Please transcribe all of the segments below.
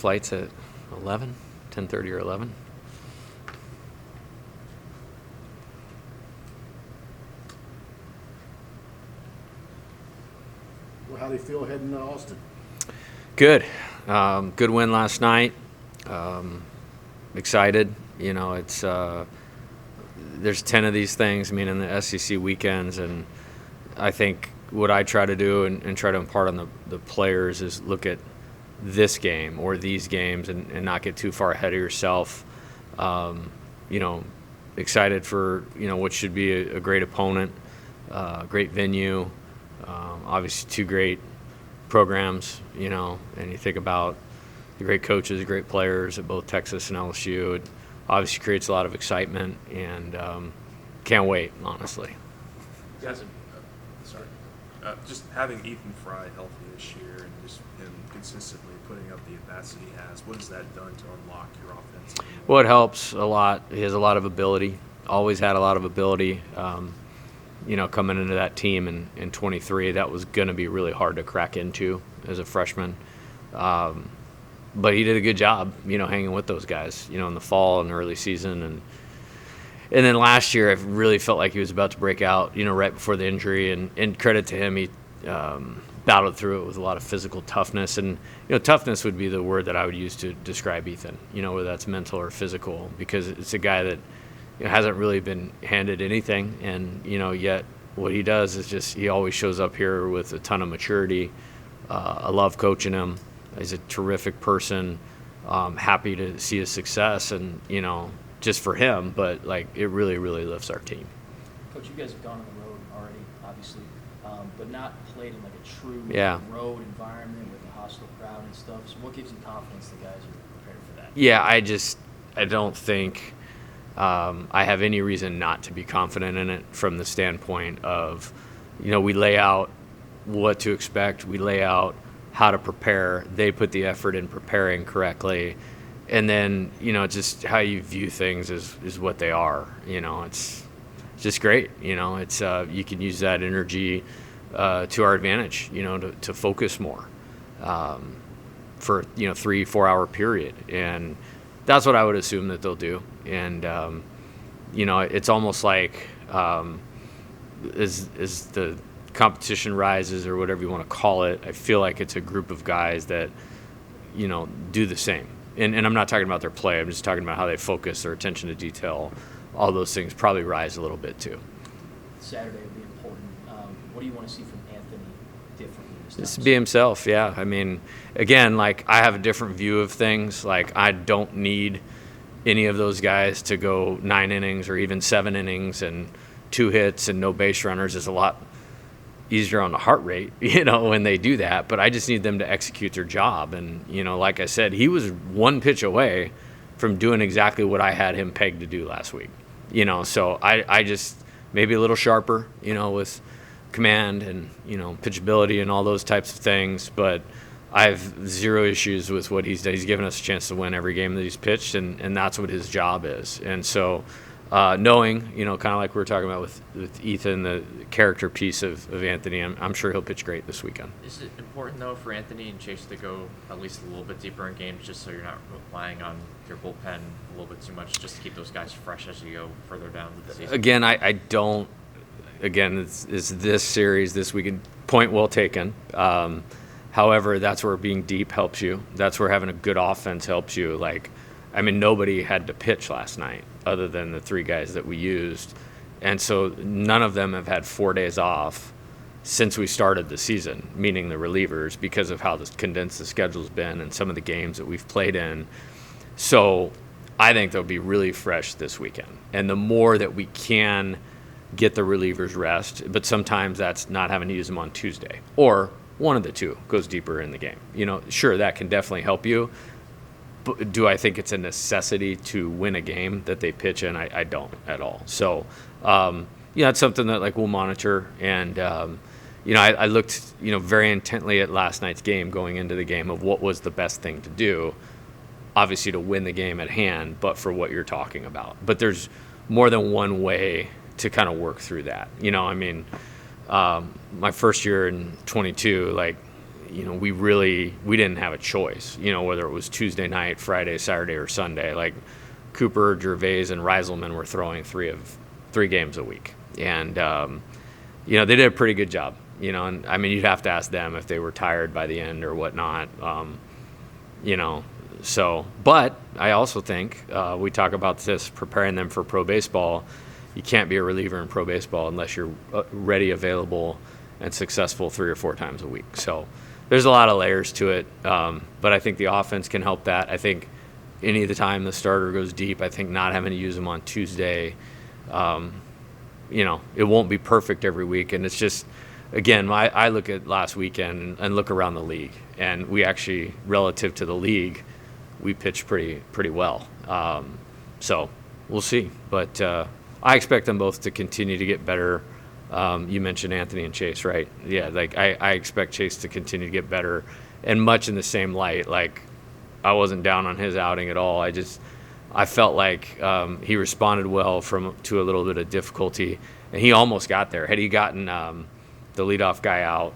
flight's at 10:30 or 11. Well, how do you feel heading to Austin? Good. Good win last night. Excited. It's there's 10 of these things, in the SEC weekends, and I think what I try to do and try to impart on the players is look at this game or these games and not get too far ahead of yourself. Excited for, what should be a great opponent, great venue, obviously two great programs, and you think about the great coaches, great players at both Texas and LSU. It obviously creates a lot of excitement, and can't wait, honestly. Guys, just having Ethan Fry healthy this year and just him consistently putting up the at-bats that he has, what has that done to unlock your offense? Well, it helps a lot. He has a lot of ability, always had a lot of ability. Coming into that team in 23, that was going to be really hard to crack into as a freshman. But he did a good job, hanging with those guys, in the fall and early season. And then last year, I really felt like he was about to break out, right before the injury. And credit to him, he battled through it with a lot of physical toughness. And, toughness would be the word that I would use to describe Ethan, whether that's mental or physical, because it's a guy that hasn't really been handed anything. And, yet what he does is just he always shows up here with a ton of maturity. I love coaching him. He's a terrific person. Happy to see his success and, just for him, but it really, really lifts our team. Coach, you guys have gone on the road already, obviously, but not played in a true road environment with a hostile crowd and stuff. So what gives you confidence the guys are prepared for that? Yeah, I don't think I have any reason not to be confident in it from the standpoint of, we lay out what to expect. We lay out how to prepare. They put the effort in preparing correctly. And then, just how you view things is what they are. It's just great. It's you can use that energy to our advantage, to focus more for, 3-4 hour period. And that's what I would assume that they'll do. And, it's almost like as the competition rises or whatever you want to call it, I feel like it's a group of guys that, do the same. And I'm not talking about their play. I'm just talking about how they focus, their attention to detail. All those things probably rise a little bit too. Saturday will be important. What do you want to see from Anthony differently this time? Just be himself, yeah. Again, I have a different view of things. I don't need any of those guys to go 9 innings or even 7 innings and 2 hits and no base runners. Is a lot easier on the heart rate, when they do that. But I just need them to execute their job. And, like I said, he was 1 pitch away from doing exactly what I had him pegged to do last week. So I just maybe a little sharper, with command and, pitchability and all those types of things. But I have zero issues with what he's done. He's given us a chance to win every game that he's pitched, and that's what his job is. And so knowing, kind of like we were talking about with Ethan, the character piece of Anthony, I'm sure he'll pitch great this weekend. Is it important, though, for Anthony and Chase to go at least a little bit deeper in games just so you're not relying on your bullpen a little bit too much just to keep those guys fresh as you go further down the season? Again, I don't – again, it's this series this weekend. Point well taken. However, that's where being deep helps you. That's where having a good offense helps you. Nobody had to pitch last night other than the 3 guys that we used. And so none of them have had 4 days off since we started the season, meaning the relievers, because of how condensed the schedule's been and some of the games that we've played in. So I think they'll be really fresh this weekend. And the more that we can get the relievers rest, but sometimes that's not having to use them on Tuesday. Or one of the two goes deeper in the game. Sure, that can definitely help you. But do I think it's a necessity to win a game that they pitch in? I don't at all. So, it's something that we'll monitor. And, I looked, very intently at last night's game going into the game of what was the best thing to do, obviously to win the game at hand, but for what you're talking about. But there's more than one way to kind of work through that. My first year in 22, we didn't have a choice, whether it was Tuesday night, Friday, Saturday, or Sunday. Like Cooper, Gervais, and Reiselman were throwing three games a week. And, they did a pretty good job, and I mean, you'd have to ask them if they were tired by the end or whatnot, So, but I also think we talk about this, preparing them for pro baseball. You can't be a reliever in pro baseball unless you're ready, available, and successful 3 or 4 times a week. So there's a lot of layers to it, but I think the offense can help that. I think any of the time the starter goes deep, I think not having to use them on Tuesday, it won't be perfect every week. And it's just, again, I look at last weekend and look around the league, and we actually, relative to the league, we pitched pretty well. So we'll see. But I expect them both to continue to get better. You mentioned Anthony and Chase, right? Yeah, like I expect Chase to continue to get better, and much in the same light. Like I wasn't down on his outing at all. I felt like he responded well to a little bit of difficulty, and he almost got there. Had he gotten the leadoff guy out,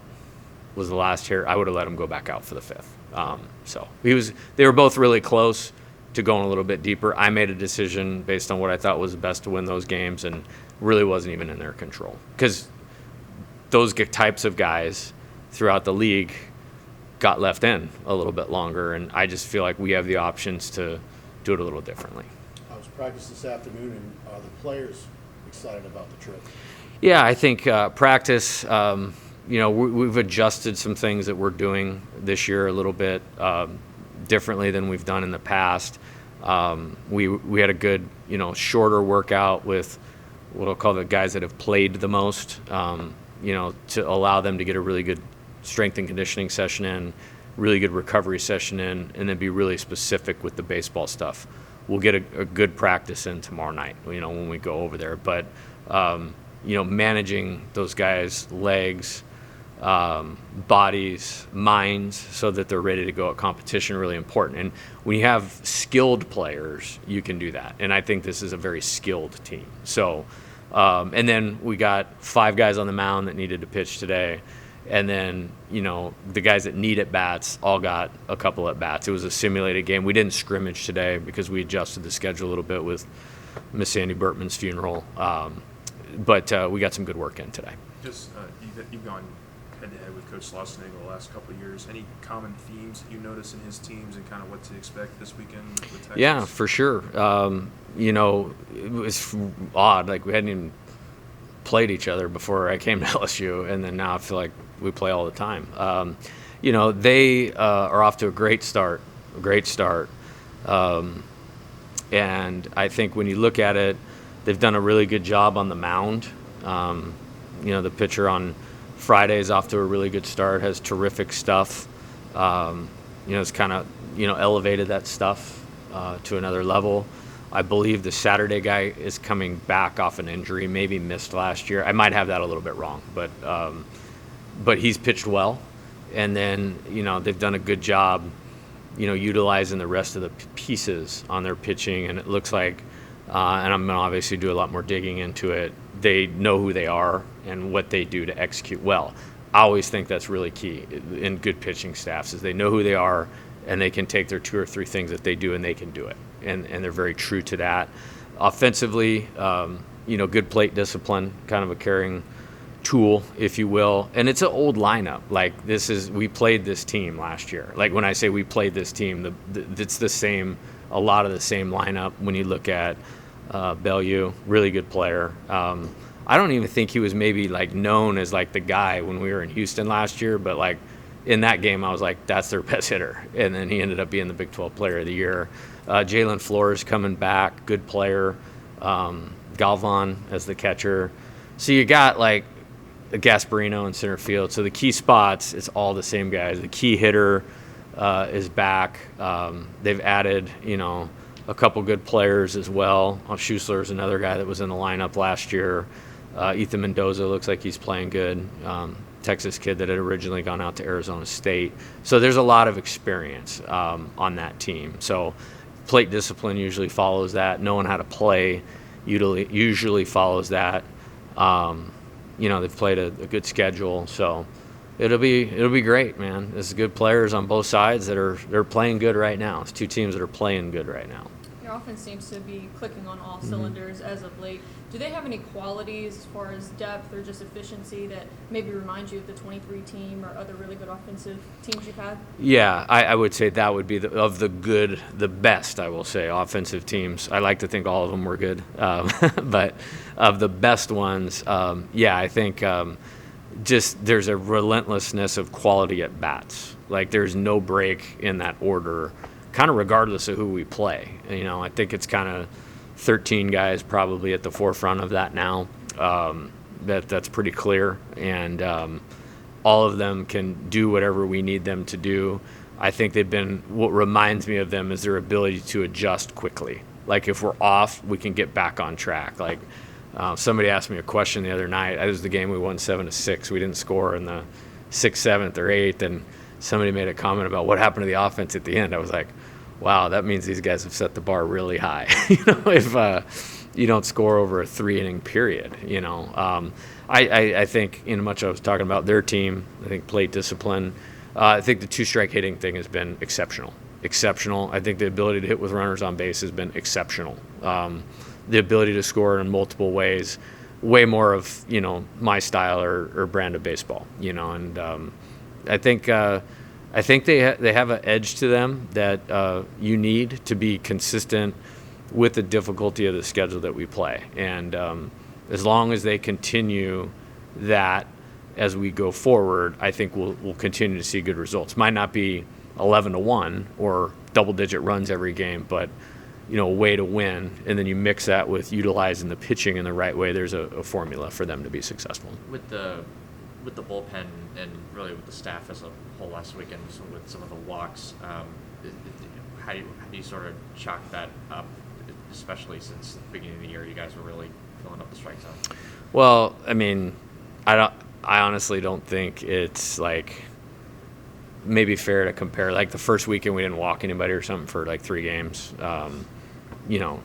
was the last hitter, I would have let him go back out for the 5th. So they were both really close to going a little bit deeper. I made a decision based on what I thought was best to win those games, and really wasn't even in their control, because those types of guys throughout the league got left in a little bit longer, and I just feel like we have the options to do it a little differently. I was practiced this afternoon, and are the players excited about the trip? Yeah, I think practice, we've adjusted some things that we're doing this year a little bit differently than we've done in the past. We had a good, shorter workout with what I'll call the guys that have played the most, to allow them to get a really good strength and conditioning session in, really good recovery session in, and then be really specific with the baseball stuff. We'll get a good practice in tomorrow night, when we go over there. But, managing those guys' legs, bodies, minds, so that they're ready to go at competition, really important. And when you have skilled players, you can do that. And I think this is a very skilled team. So, and then we got 5 guys on the mound that needed to pitch today. And then, the guys that need at-bats all got a couple at-bats. It was a simulated game. We didn't scrimmage today because we adjusted the schedule a little bit with Miss Sandy Burtman's funeral. But we got some good work in today. Just you've gone head-to-head with Coach Slossenagel the last couple of years. Any common themes that you notice in his teams and kind of what to expect this weekend with Texas? Yeah, for sure. It was odd. Like, we hadn't even played each other before I came to LSU, and then now I feel like we play all the time. They are off to a great start. And I think when you look at it, they've done a really good job on the mound. The pitcher on Friday is off to a really good start, has terrific stuff. It's kind of, elevated that stuff to another level. I believe the Saturday guy is coming back off an injury, maybe missed last year. I might have that a little bit wrong, but he's pitched well. And then, they've done a good job, utilizing the rest of the pieces on their pitching. And it looks like, and I'm going to obviously do a lot more digging into it, they know who they are and what they do to execute well. I always think that's really key in good pitching staffs, is they know who they are and they can take their 2 or 3 things that they do and they can do it. And they're very true to that. Offensively, good plate discipline, kind of a carrying tool, if you will. And it's an old lineup. Like, we played this team last year. Like, when I say we played this team, it's the same, a lot of the same lineup. When you look at Bellew, really good player. I don't even think he was maybe like known as like the guy when we were in Houston last year, but like in that game, I was like, that's their best hitter. And then he ended up being the Big 12 Player of the Year. Jalen Flores coming back, good player. Galvan as the catcher. So you got like a Gasparino in center field. So the key spots, it's all the same guys. The key hitter is back. They've added, a couple good players as well. Schussler's another guy that was in the lineup last year. Ethan Mendoza looks like he's playing good. Texas kid that had originally gone out to Arizona State. So there's a lot of experience on that team. So plate discipline usually follows that. Knowing how to play usually follows that. They've played a good schedule. So It'll be great, man. There's good players on both sides they're playing good right now. It's two teams that are playing good right now. Your offense seems to be clicking on all Mm-hmm. cylinders as of late. Do they have any qualities as far as depth or just efficiency that maybe remind you of the 23 team or other really good offensive teams you've had? Yeah, I would say that would be the best, I will say, offensive teams. I like to think all of them were good, but of the best ones, I think just there's a relentlessness of quality at bats. Like there's no break in that order, kind of regardless of who we play. I think it's kind of 13 guys probably at the forefront of that now. That's pretty clear, and all of them can do whatever we need them to do. I think what reminds me of them is their ability to adjust quickly. Like if we're off, we can get back on track. Like somebody asked me a question the other night. It was the game we won 7-6. We didn't score in the 6th, 7th, or 8th, and somebody made a comment about what happened to the offense at the end. I was like, wow, that means these guys have set the bar really high. If you don't score over a 3-inning period, I think much I was talking about their team. I think plate discipline. I think the 2-strike hitting thing has been exceptional. I think the ability to hit with runners on base has been exceptional. The ability to score in multiple ways, way more of my style or brand of baseball. And I think they have an edge to them that you need to be consistent with the difficulty of the schedule that we play. And as long as they continue that as we go forward, I think we'll continue to see good results. Might not be 11-1 or double-digit runs every game, but a way to win. And then you mix that with utilizing the pitching in the right way. There's a formula for them to be successful. With the bullpen and really with the staff as a whole last weekend, so with some of the walks, how do you sort of chalk that up, especially since the beginning of the year you guys were really filling up the strike zone? Well, I honestly don't think it's like maybe fair to compare. Like the first weekend we didn't walk anybody or something for like 3 games.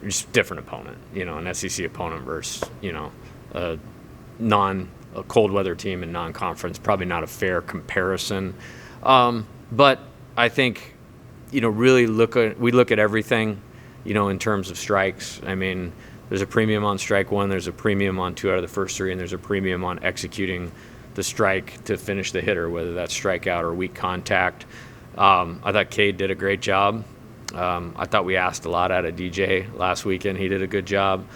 Just different opponent. An SEC opponent versus a cold weather team in non-conference. Probably not a fair comparison. But I think really we look at everything in terms of strikes. There's a premium on strike 1, there's a premium on 2 out of the first 3, and there's a premium on executing the strike to finish the hitter, whether that's strikeout or weak contact. I thought Cade did a great job. I thought we asked a lot out of DJ last weekend. He did a good job.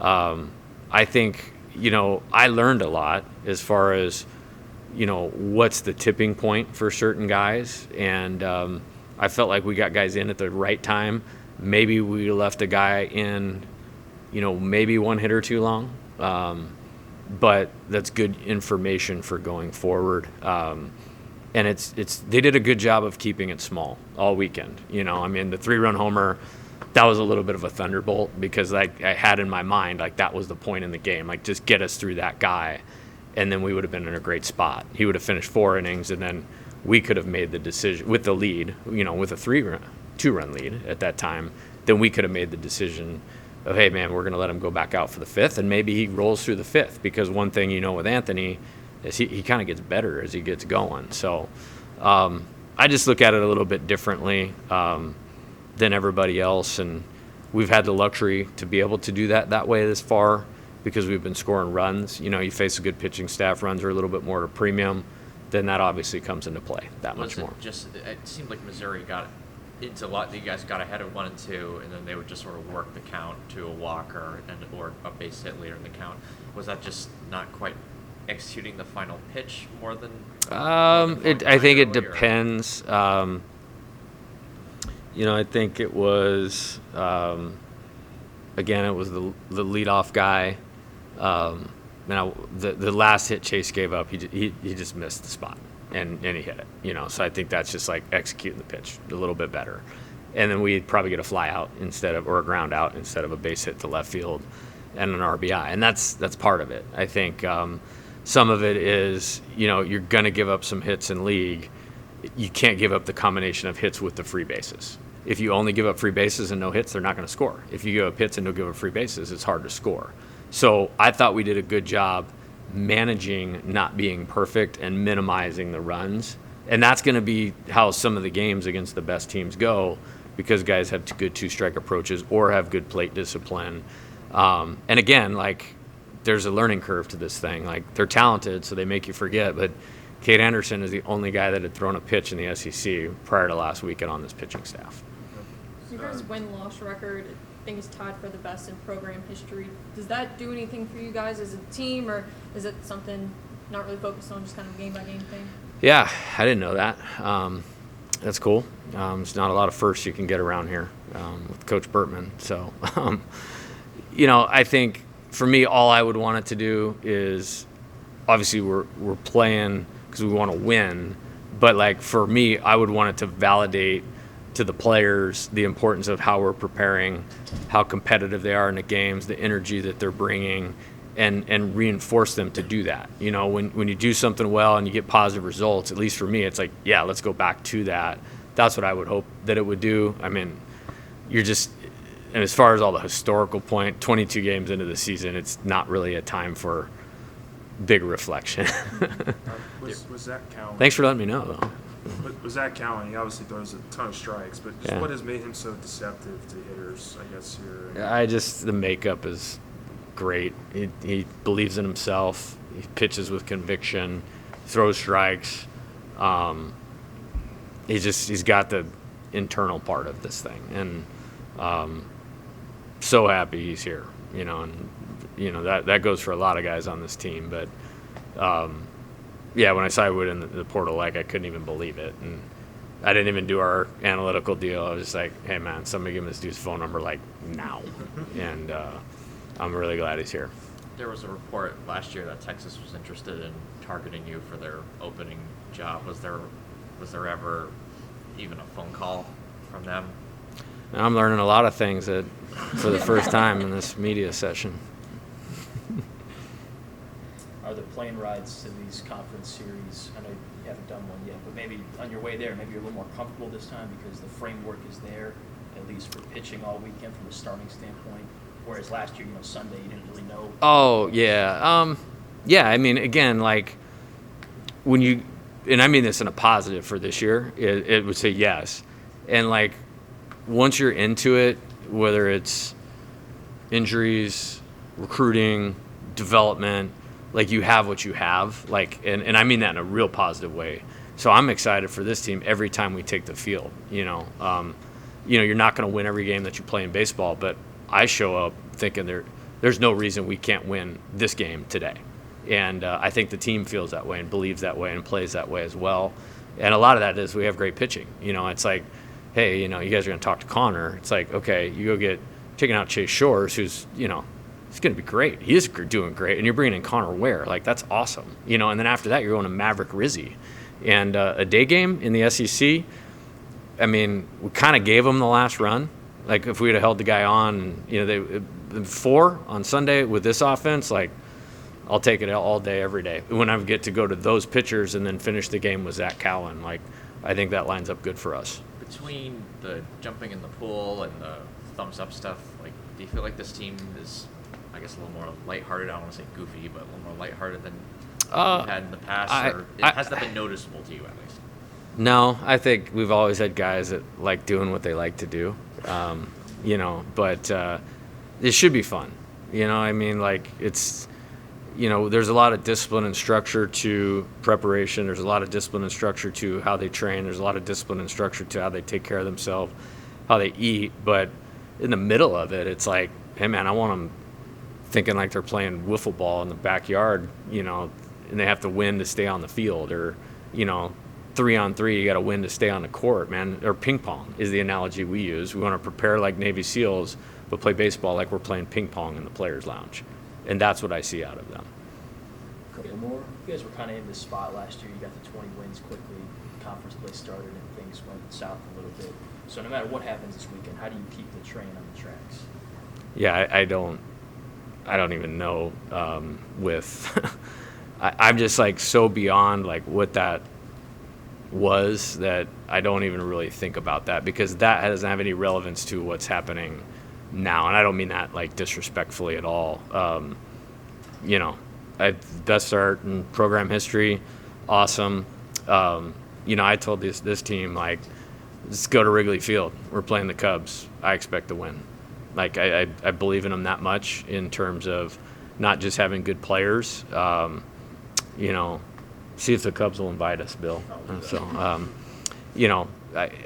I think, I learned a lot as far as, what's the tipping point for certain guys. And I felt like we got guys in at the right time. Maybe we left a guy in, maybe one hitter too long. But that's good information for going forward. And they did a good job of keeping it small all weekend. The 3-run homer, that was a little bit of a thunderbolt because I had in my mind, like that was the point in the game, like just get us through that guy. And then we would have been in a great spot. He would have finished 4 innings and then we could have made the decision with the lead, with a 2-run lead at that time. Then we could have made the decision of, hey man, we're going to let him go back out for the 5th. And maybe he rolls through the 5th because one thing, with Anthony is he kind of gets better as he gets going. So I just look at it a little bit differently than everybody else. And we've had the luxury to be able to do that way this far because we've been scoring runs. You face a good pitching staff, runs are a little bit more at a premium, then that obviously comes into play that much more. It seemed like Missouri got into a lot. You guys got ahead of 1 and 2, and then they would just sort of work the count to a walk or a base hit later in the count. Was that just not quite executing the final pitch more than? I think it depends. I think it was again it was the leadoff guy. The last hit Chase gave up, he just missed the spot and he hit it. So I think that's just like executing the pitch a little bit better, and then we'd probably get a fly out or a ground out instead of a base hit to left field and an RBI, and that's part of it. I think some of it is you're gonna give up some hits in league. You can't give up the combination of hits with the free bases. If you only give up free bases and no hits, they're not going to score. If you give up hits and don't give up free bases, it's hard to score. So I thought we did a good job managing not being perfect and minimizing the runs. And that's going to be how some of the games against the best teams go, because guys have good two-strike approaches or have good plate discipline. And again, like, there's a learning curve to this thing. Like, they're talented, so they make you forget. But Kate Anderson is the only guy that had thrown a pitch in the SEC prior to last weekend on this pitching staff. So your guys' win-loss record, I think, is tied for the best in program history. Does that do anything for you guys as a team, or is it something not really focused on, just kind of a game-by-game thing? Yeah, I didn't know that. That's cool. There's not a lot of firsts you can get around here with Coach Burtman. So, I think for me, all I would want it to do is, obviously we're playing because we want to win, but like for me, I would want it to validate to the players the importance of how we're preparing, how competitive they are in the games, the energy that they're bringing, and reinforce them to do that. When you do something well and you get positive results, at least for me, it's like, yeah, let's go back to that. That's what I would hope that it would do. I mean, and as far as all the historical point, 22 games into the season, it's not really a time for big reflection. Was Zach Cowan? Thanks for letting me know, though. With Zach Cowan, he obviously throws a ton of strikes, but just what has made him so deceptive to hitters, I guess, here? The makeup is great. He believes in himself. He pitches with conviction, throws strikes. He's got the internal part of this thing, and so happy he's here. That goes for a lot of guys on this team. But when I saw Wood in the portal, like, I couldn't even believe it, and I didn't even do our analytical deal. I was just like, hey man, somebody give me this dude's phone number like now, and I'm really glad he's here. There was a report last year that Texas was interested in targeting you for their opening job. Was there ever even a phone call from them? Now I'm learning a lot of things for the first time in this media session. Are there plane rides to these conference series? I know you haven't done one yet, but maybe on your way there, maybe you're a little more comfortable this time because the framework is there, at least for pitching all weekend from a starting standpoint. Whereas last year, Sunday, you didn't really know. Oh, yeah. I mean, again, like, when you, and I mean this in a positive for this year, it would say yes. And, like, once you're into it, whether it's injuries, recruiting, development, like, you have what you have, like, and I mean that in a real positive way. So I'm excited for this team every time we take the field. You're not going to win every game that you play in baseball, but I show up thinking there's no reason we can't win this game today. And I think the team feels that way and believes that way and plays that way as well. And a lot of that is we have great pitching. It's like, hey, you guys are going to talk to Connor. It's like, okay, you go taking out Chase Shores, who's, he's going to be great. He is doing great. And you're bringing in Connor Ware. Like, that's awesome. And then after that, you're going to Maverick Rizzi. And a day game in the SEC, I mean, we kind of gave them the last run. Like, if we would have held the guy on, they 4 on Sunday with this offense, like, I'll take it all day, every day. When I get to go to those pitchers and then finish the game with Zach Cowan, like, I think that lines up good for us. Between the jumping in the pool and the thumbs up stuff, like, do you feel like this team is, I guess, a little more lighthearted? I don't want to say goofy, but a little more lighthearted than you've had in the past? Has that been noticeable to you, at least? No, I think we've always had guys that like doing what they like to do, but it should be fun. I mean, like, it's, there's a lot of discipline and structure to preparation. There's a lot of discipline and structure to how they train. There's a lot of discipline and structure to how they take care of themselves, how they eat. But in the middle of it, it's like, hey, man, I want them thinking like they're playing wiffle ball in the backyard, and they have to win to stay on the field, or, 3-on-3, you got to win to stay on the court, man. Or ping pong is the analogy we use. We want to prepare like Navy SEALs, but play baseball like we're playing ping pong in the players' lounge. And that's what I see out of them. A couple more. You guys were kind of in this spot last year. You got the 20 wins quickly. Conference play started and things went south a little bit. So no matter what happens this weekend, how do you keep the train on the tracks? Yeah, I don't even know. I'm just like so beyond like what that was that I don't even really think about that, because that doesn't have any relevance to what's happening now. And I don't mean that like disrespectfully at all. best start in program history. Awesome. I told this team, like, let's go to Wrigley Field. We're playing the Cubs. I expect to win. Like, I believe in them that much in terms of not just having good players. See if the Cubs will invite us, Bill.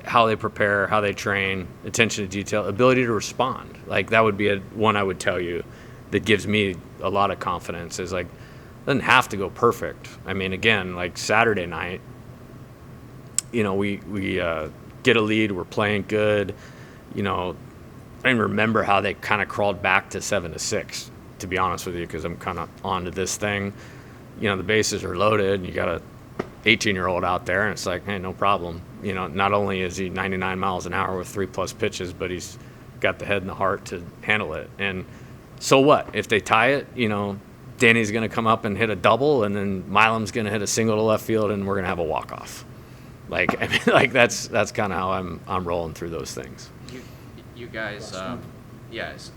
How they prepare, how they train, attention to detail, ability to respond. Like, that would be one I would tell you that gives me a lot of confidence is, like, it doesn't have to go perfect. I mean, again, like Saturday night, we get a lead, we're playing good. I don't remember how they kind of crawled back to 7-6, to be honest with you, because I'm kind of onto this thing. The bases are loaded, and you got a 18-year-old out there, and it's like, hey, no problem. Not only is he 99 miles an hour with 3+ pitches, but he's got the head and the heart to handle it. And so what? If they tie it, Danny's going to come up and hit a double, and then Milam's going to hit a single to left field, and we're going to have a walk-off. Like, I mean, like that's kind of how I'm rolling through those things. You guys, yes.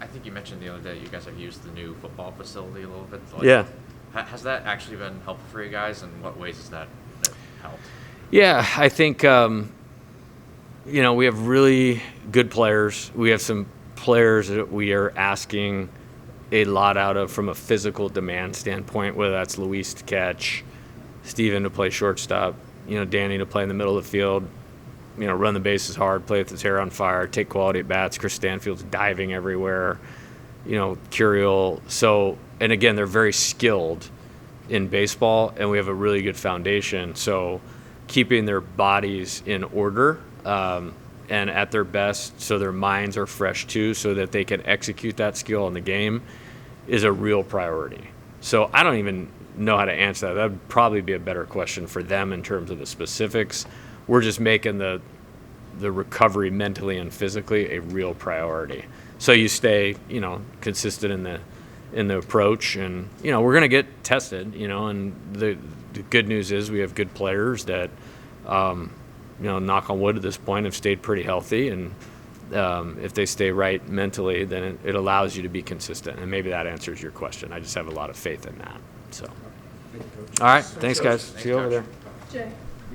I think you mentioned the other day you guys have used the new football facility a little bit. Like, Yeah. Has that actually been helpful for you guys, and what ways has that helped? Yeah, I think, we have really good players. We have some players that we are asking a lot out of from a physical demand standpoint, whether that's Luis to catch, Steven to play shortstop, Danny to play in the middle of the field, run the bases hard, play with his hair on fire, take quality at bats. Chris Stanfield's diving everywhere, Curiel. So, and again, they're very skilled in baseball, and we have a really good foundation. So keeping their bodies in order and at their best so their minds are fresh too, so that they can execute that skill in the game is a real priority. So I don't even know how to answer that. That would probably be a better question for them in terms of the specifics. We're just making the recovery mentally and physically a real priority. So you stay, consistent in the approach, and we're going to get tested, and the good news is we have good players that knock on wood at this point have stayed pretty healthy, and if they stay right mentally, then it allows you to be consistent, and maybe that answers your question. I just have a lot of faith in that. So all right, thanks guys. See you over there. Jay.